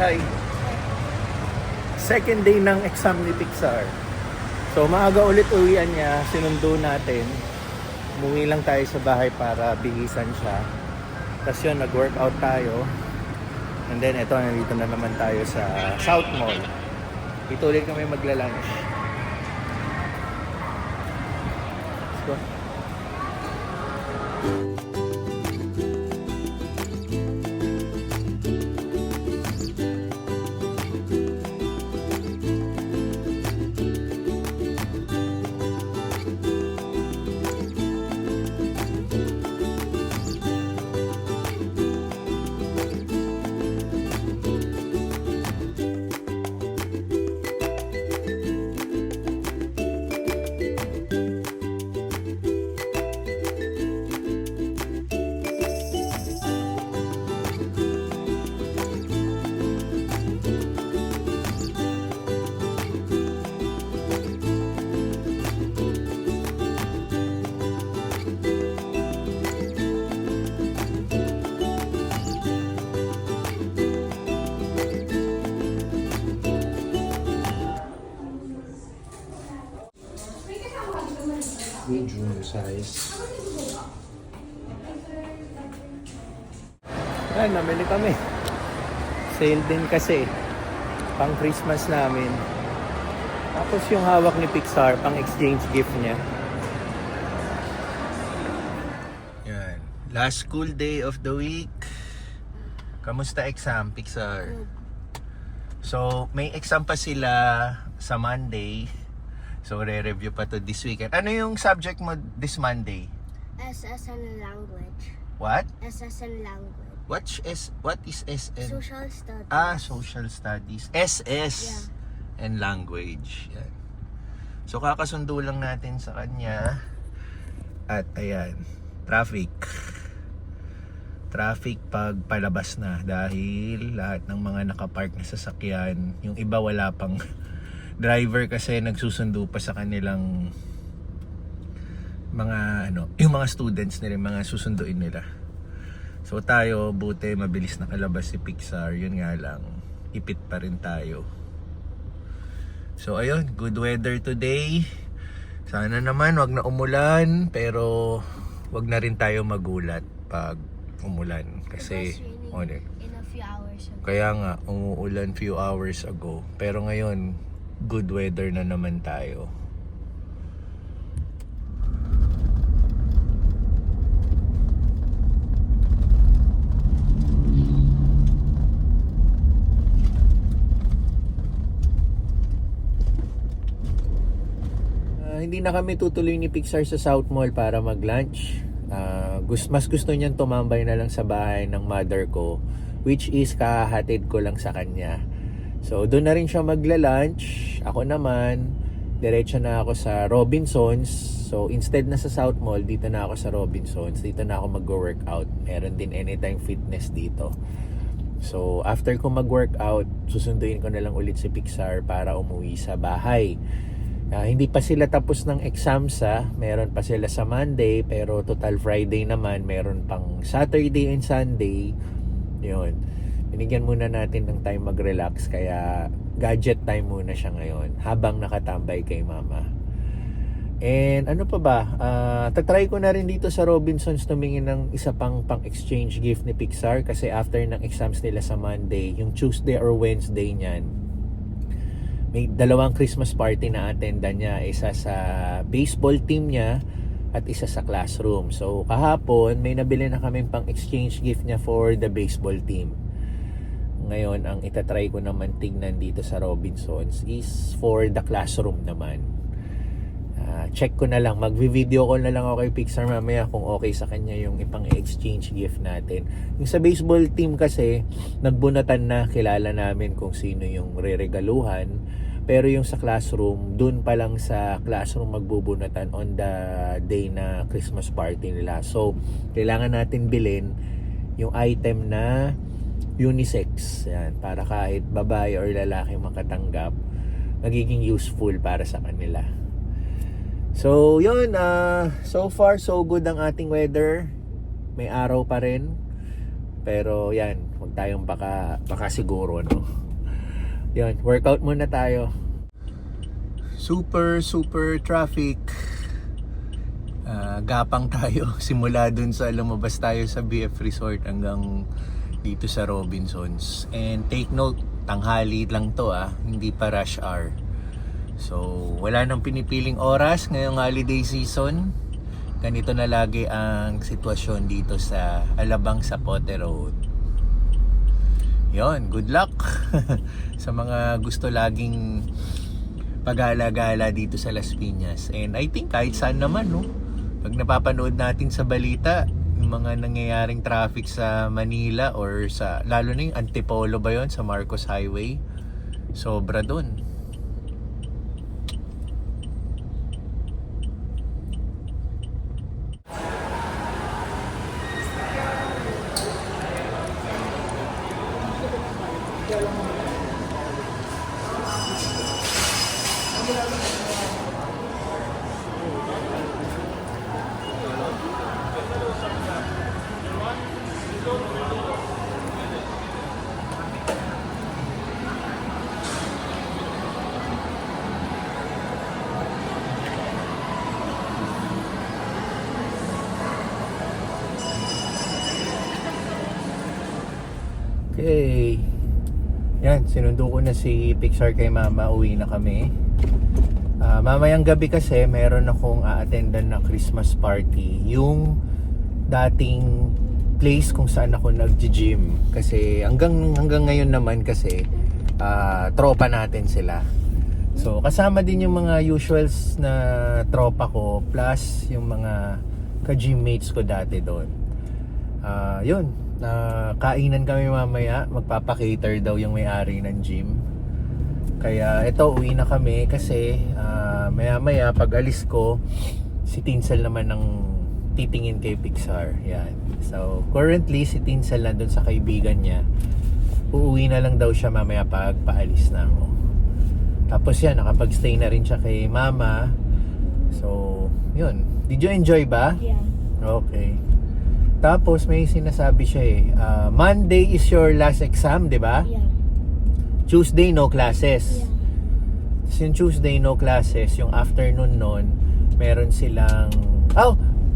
hi. Second day ng exam ni Pixar. So maaga ulit uwian niya, sinundo natin. Umuwi lang tayo sa bahay para bihisan siya. Tapos yun, nag-workout tayo. And then eto, nandito na naman tayo sa South Mall. Dito ulit kami magla-lunch. Let's go. Medium size. Ayan, namili kami. Sale din kasi. Pang Christmas namin. Tapos yung hawak ni Pixar, pang exchange gift niya. Yan. Last school day of the week. Kamusta exam, Pixar? So, may exam pa sila sa Monday. So, re-review pa to this weekend. Ano yung subject mo this Monday? SSN language. What? SSN language. What is SN? Social studies. Social studies. SS. And language. Yan. So, kakasundo lang natin sa kanya. At ayan, traffic. Traffic pag palabas na dahil lahat ng mga nakapark na sasakyan, yung iba wala pang driver kasi nagsusundo pa sa kanilang mga yung mga students nila, mga susunduin nila. So tayo, buti mabilis nakalabas si Pixar, yun nga lang, ipit pa rin tayo. So ayun, good weather today. Sana naman wag na umulan, pero wag na rin tayo magulat pag umulan kasi In a few hours ago. kaya nga umuulan few hours ago, pero ngayon good weather na naman tayo. Hindi na kami tutuloy ni Pixar sa South Mall para mag-lunch. Mas gusto niyan tumambay na lang sa bahay ng mother ko, which is kahatid ko lang sa kanya. So doon na rin siya magla-lunch. Ako naman, diretso na ako sa Robinsons. So instead na sa South Mall, dito na ako sa Robinsons. Dito na ako mag-workout. Meron din Anytime Fitness dito. So after ko mag-workout, susunduin ko na lang ulit si Pixar para umuwi sa bahay. Hindi pa sila tapos ng exams meron pa sila sa Monday, pero total Friday naman, meron pang Saturday and Sunday. Yun. Binigyan muna natin ng time mag-relax, kaya gadget time muna siya ngayon habang nakatambay kay mama. And ano pa ba, tatry ko na rin dito sa Robinsons tumingin ng isa pang exchange gift ni Pixar, kasi after ng exams nila sa Monday, yung Tuesday or Wednesday niyan, may dalawang Christmas party na attendan niya, isa sa baseball team niya at isa sa classroom. So kahapon may nabili na kaming pang exchange gift niya for the baseball team. Ngayon, ang itatry ko naman tingnan dito sa Robinsons is for the classroom naman. Check ko na lang, mag-video call na lang ako kay Pixar mamaya kung okay sa kanya yung ipang-exchange gift natin. Yung sa baseball team kasi, nagbunatan na, kilala namin kung sino yung re-regaluhan. Pero yung sa classroom, dun pa lang sa classroom magbubunatan on the day na Christmas party nila. So, kailangan natin bilhin yung item na unisex. Yan, para kahit babae or lalaki makatanggap, magiging useful para sa kanila. So, yun. So far, so good ang ating weather. May araw pa rin. Pero yan, huwag tayong baka siguro, no? Yun, workout muna tayo. Super traffic. Gapang tayo simula dun sa lumabas tayo sa BF Resort hanggang dito sa Robinsons. And take note, tanghali lang to hindi pa rush hour. So wala nang pinipiling oras ngayong holiday season. Ganito na lagi ang sitwasyon dito sa Alabang Zapote Road. Yon, good luck sa mga gusto laging pagala-gala dito sa Las Piñas. And I think kahit saan naman, no? Pag napapanood natin sa balita, yung mga nangyayaring traffic sa Manila or sa, lalo na yung Antipolo ba yon sa Marcos Highway, sobra dun. Okay. Yan, sinundo ko na si Pixar kay Mama. Uwi na kami. Mamayang gabi kasi meron akong a-attendan na Christmas party. Yung dating place kung saan ako nag-gym. Kasi hanggang ngayon naman kasi tropa natin sila. So kasama din yung mga usuals na tropa ko plus yung mga ka-gym mates ko dati doon. Yun. Kainan kami mamaya, magpapakater daw yung may-ari ng gym. Kaya ito, uwi na kami kasi maya pag alis ko, si Tinsel naman ang titingin kay Pixar. Yan. So currently si Tinsel nandun sa kaibigan niya. Uuwi na lang daw siya mamaya pag paalis na ako. Tapos yan, nakapag-stay na rin siya kay Mama. So yun, did you enjoy ba? Yeah. Okay. Tapos may sinasabi siya Monday is your last exam, di ba? Yeah. Tuesday no classes. Yeah. Tapos yung Tuesday no classes, yung afternoon nun, meron silang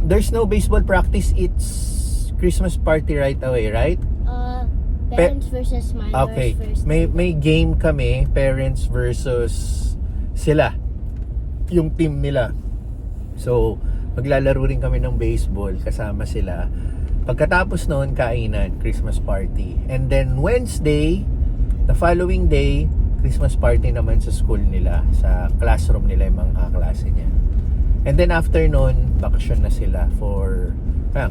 there's no baseball practice, it's Christmas party right away, right? Parents versus minors Okay. first. May game kami, parents versus sila. Yung team nila. So maglalaro rin kami ng baseball kasama sila. Pagkatapos noon, kainan, Christmas party. And then Wednesday, the following day, Christmas party naman sa school nila, sa classroom nila yung mga kaklase niya. And then after noon, bakasyon na sila for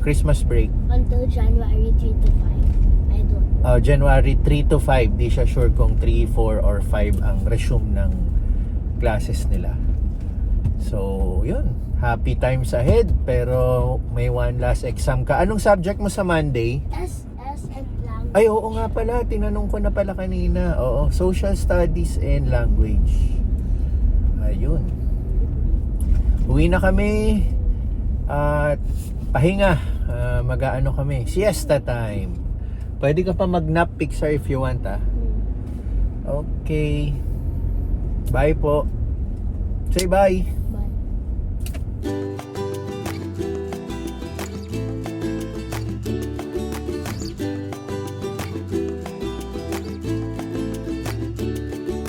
Christmas break. Until January 3 to 5. I don't know. January 3 to 5, di siya sure kung 3, 4, or 5 ang resume ng classes nila. So, yun. Happy times ahead, pero may one last exam ka. Anong subject mo sa Monday? S and language. Ay, oo nga pala. Tinanong ko na pala kanina. Oo, Social Studies and Language. Ayun. Uwi na kami. At pahinga. Mag-aano kami. Siesta time. Pwede ka pa mag-nap, Pixar, if you want, Okay. Bye po. Say bye. Bye.